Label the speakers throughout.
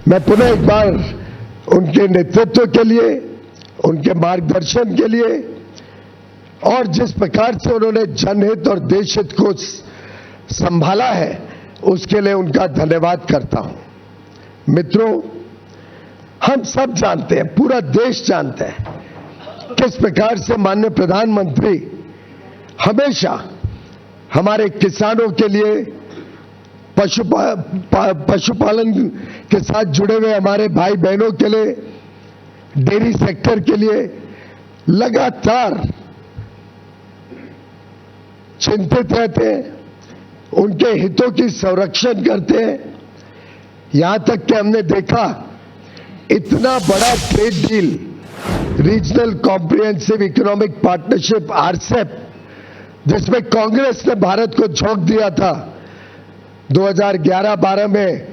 Speaker 1: मैं पुनः एक बार उनके नेतृत्व के लिए, उनके मार्गदर्शन के लिए और जिस प्रकार से उन्होंने जनहित और देशहित को संभाला है उसके लिए उनका धन्यवाद करता हूं। मित्रों, हम सब जानते हैं, पूरा देश जानता है किस प्रकार से माननीय प्रधानमंत्री हमेशा हमारे किसानों के लिए, पशुपालन के साथ जुड़े हुए हमारे भाई बहनों के लिए, डेयरी सेक्टर के लिए लगातार चिंतित रहते हैं, उनके हितों की संरक्षण करते हैं। यहां तक कि हमने देखा इतना बड़ा trade deal, regional comprehensive economic partnership RCEP, जिसमें कांग्रेस ने भारत को झोंक दिया था 2011-12 में,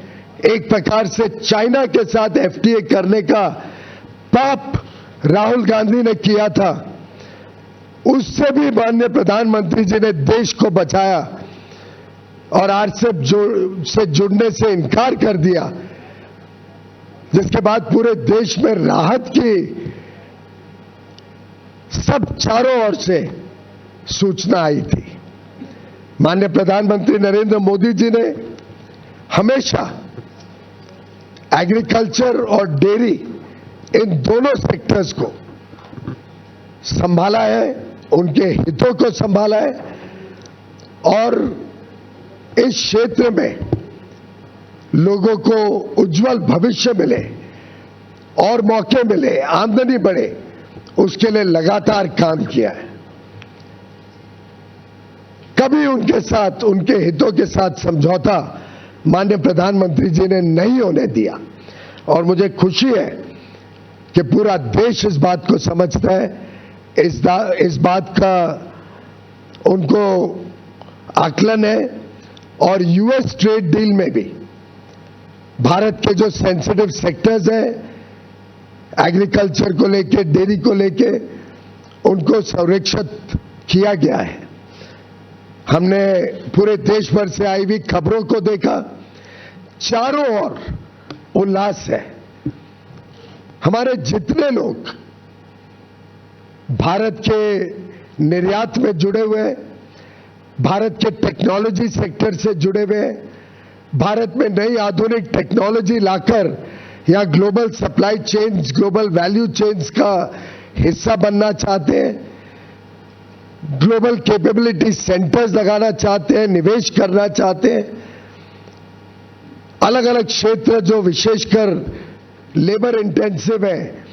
Speaker 1: एक प्रकार से चाइना के साथ एफटीए करने का पाप राहुल गांधी ने किया था। उससे भी माननीय प्रधानमंत्री जी ने देश को बचाया और आरसेप से जुड़ने से इनकार कर दिया, जिसके बाद पूरे देश में राहत की सब चारों ओर से सूचना आई थी। माननीय प्रधानमंत्री नरेंद्र मोदी जी ने हमेशा एग्रीकल्चर और डेयरी, इन दोनों सेक्टर्स को संभाला है, उनके हितों को संभाला है और इस क्षेत्र में लोगों को उज्जवल भविष्य मिले और मौके मिले, आमदनी बढ़े, उसके लिए लगातार काम किया है। कभी उनके साथ, उनके हितों के साथ समझौता माननीय प्रधानमंत्री जी ने नहीं होने दिया और मुझे खुशी है कि पूरा देश इस बात को समझता है, इस बात का उनको आकलन है। और यूएस ट्रेड डील में भी भारत के जो सेंसिटिव सेक्टर्स हैं, एग्रीकल्चर को लेके, डेयरी को लेके, उनको संरक्षित किया गया है। हमने पूरे देश भर से आई हुई खबरों को देखा, चारों ओर उल्लास है। हमारे जितने लोग भारत के निर्यात में जुड़े हुए हैं, भारत के टेक्नोलॉजी सेक्टर से जुड़े हुए हैं, भारत में नई आधुनिक टेक्नोलॉजी लाकर यहां global supply chains, global value chains का हिस्सा बनना चाहते हैं, ग्लोबल कैपेबिलिटी सेंटर्स लगाना चाहते हैं, निवेश करना चाहते हैं। अलग अलग क्षेत्र जो विशेषकर लेबर इंटेंसिव है,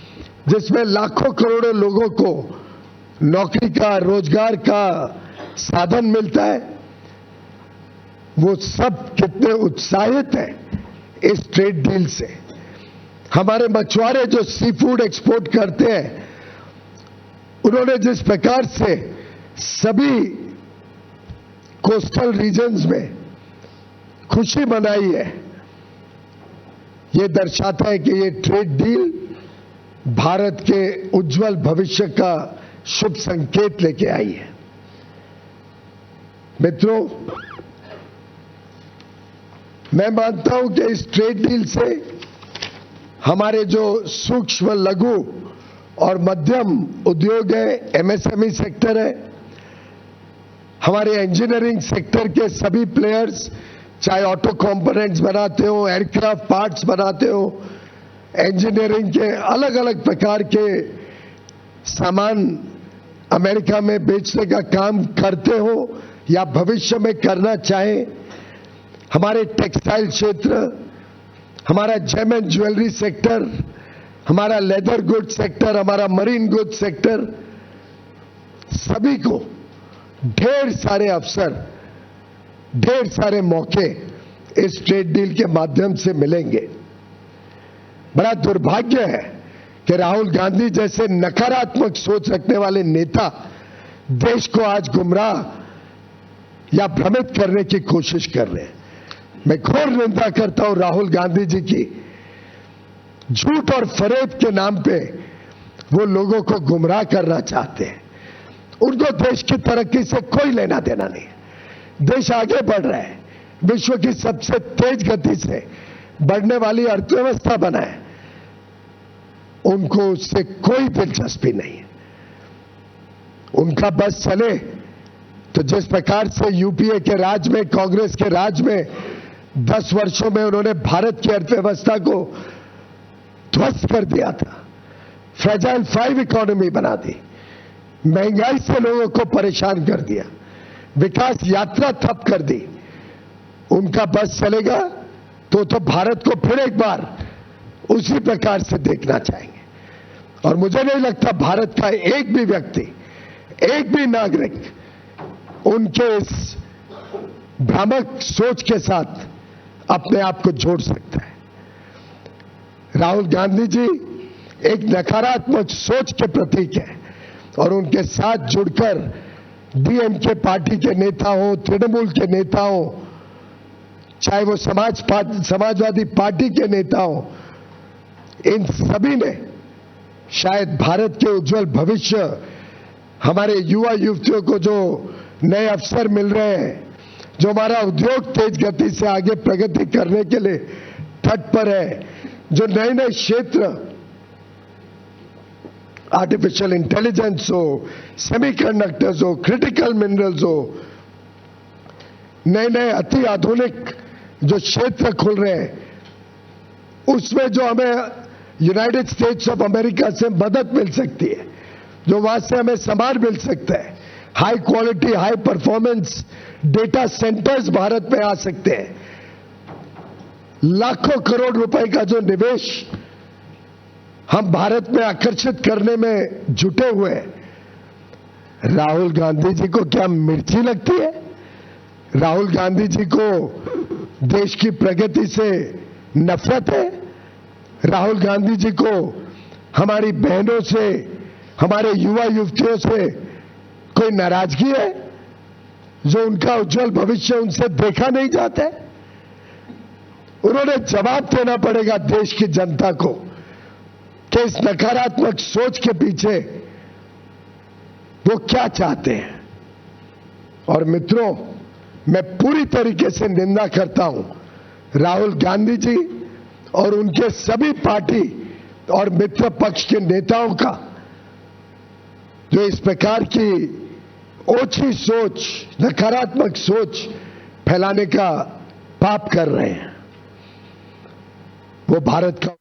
Speaker 1: जिसमें लाखों करोड़ों लोगों को नौकरी का, रोजगार का साधन मिलता है, वो सब कितने उत्साहित हैं इस ट्रेड डील से। हमारे मछुआरे जो सी फूड एक्सपोर्ट करते हैं, उन्होंने जिस प्रकार से सभी कोस्टल रीजन्स में खुशी मनाई है, ये दर्शाता है कि ये ट्रेड डील भारत के उज्जवल भविष्य का शुभ संकेत लेके आई है। मित्रों, मैं मानता हूं कि इस ट्रेड डील से हमारे जो सूक्ष्म, लघु और मध्यम उद्योग है, एमएसएमई सेक्टर है, हमारे इंजीनियरिंग सेक्टर के सभी प्लेयर्स, चाहे ऑटो कंपोनेंट्स बनाते हो, एयरक्राफ्ट पार्ट्स बनाते हो, इंजीनियरिंग के अलग अलग प्रकार के सामान अमेरिका में बेचने का काम करते हो या भविष्य में करना चाहें, हमारे टेक्सटाइल क्षेत्र, हमारा जेम एंड ज्वेलरी सेक्टर, हमारा लेदर गुड सेक्टर, हमारा मरीन गुड सेक्टर, सभी को ढेर सारे अवसर, ढेर सारे मौके इस ट्रेड डील के माध्यम से मिलेंगे। बड़ा दुर्भाग्य है कि राहुल गांधी जैसे नकारात्मक सोच रखने वाले नेता देश को आज गुमराह या भ्रमित करने की कोशिश कर रहे हैं। मैं घोर निंदा करता हूं राहुल गांधी जी की। झूठ और फरेब के नाम पे वो लोगों को गुमराह करना चाहते हैं। उनको देश की तरक्की से कोई लेना देना नहीं है। देश आगे बढ़ रहा है, विश्व की सबसे तेज गति से बढ़ने वाली अर्थव्यवस्था बनाए, उनको उससे कोई दिलचस्पी नहीं है। उनका बस चले तो जिस प्रकार से यूपीए के राज में, कांग्रेस के राज में 10 वर्षों में उन्होंने भारत की अर्थव्यवस्था को ध्वस्त कर दिया था, फ्रेजाइल 5 इकोनॉमी बना दी, महंगाई से लोगों को परेशान कर दिया, विकास यात्रा ठप कर दी, उनका बस चलेगा तो भारत को फिर एक बार उसी प्रकार से देखना चाहेंगे। और मुझे नहीं लगता भारत का एक भी व्यक्ति, एक भी नागरिक उनके इस भ्रामक सोच के साथ अपने आप को जोड़ सकता है। राहुल गांधी जी एक नकारात्मक सोच के प्रतीक है और उनके साथ जुड़कर डीएमके पार्टी के नेता हो, तृणमूल के नेता हो, चाहे वो समाजवादी पार्टी के नेता हो, इन सभी ने शायद भारत के उज्जवल भविष्य, हमारे युवा युवतियों को जो नए अवसर मिल रहे हैं, जो हमारा उद्योग तेज गति से आगे प्रगति करने के लिए तट पर है, जो नए नए क्षेत्र, आर्टिफिशियल इंटेलिजेंस हो, सेमीकंडक्टर्स हो, क्रिटिकल मिनरल्स हो, नए नए अति आधुनिक जो क्षेत्र खुल रहे हैं, उसमें जो हमें यूनाइटेड स्टेट्स ऑफ अमेरिका से मदद मिल सकती है, जो वहां से हमें सामान मिल सकता है, high quality, high performance data centres Bharat में आ सकते हैं, लाखों करोड़ रुपए का जो निवेश हम भारत में आकर्षित करने में जुटे हुए हैं। राहुल गांधी जी को क्या मिर्ची लगती है? राहुल गांधी जी को देश की प्रगति से नफरत है? राहुल गांधी जी को हमारी बहनों से, हमारे युवा युवतियों से कोई नाराजगी है जो उनका उज्जवल भविष्य उनसे देखा नहीं जाता है? उन्होंने जवाब देना पड़ेगा देश की जनता को कि इस नकारात्मक सोच के पीछे वो क्या चाहते हैं। और मित्रों, मैं पूरी तरीके से निंदा करता हूं राहुल गांधी जी और उनके सभी पार्टी और मित्र पक्ष के नेताओं का, जो इस प्रकार की ओछी सोच, नकारात्मक सोच फैलाने का पाप कर रहे हैं। वो भारत का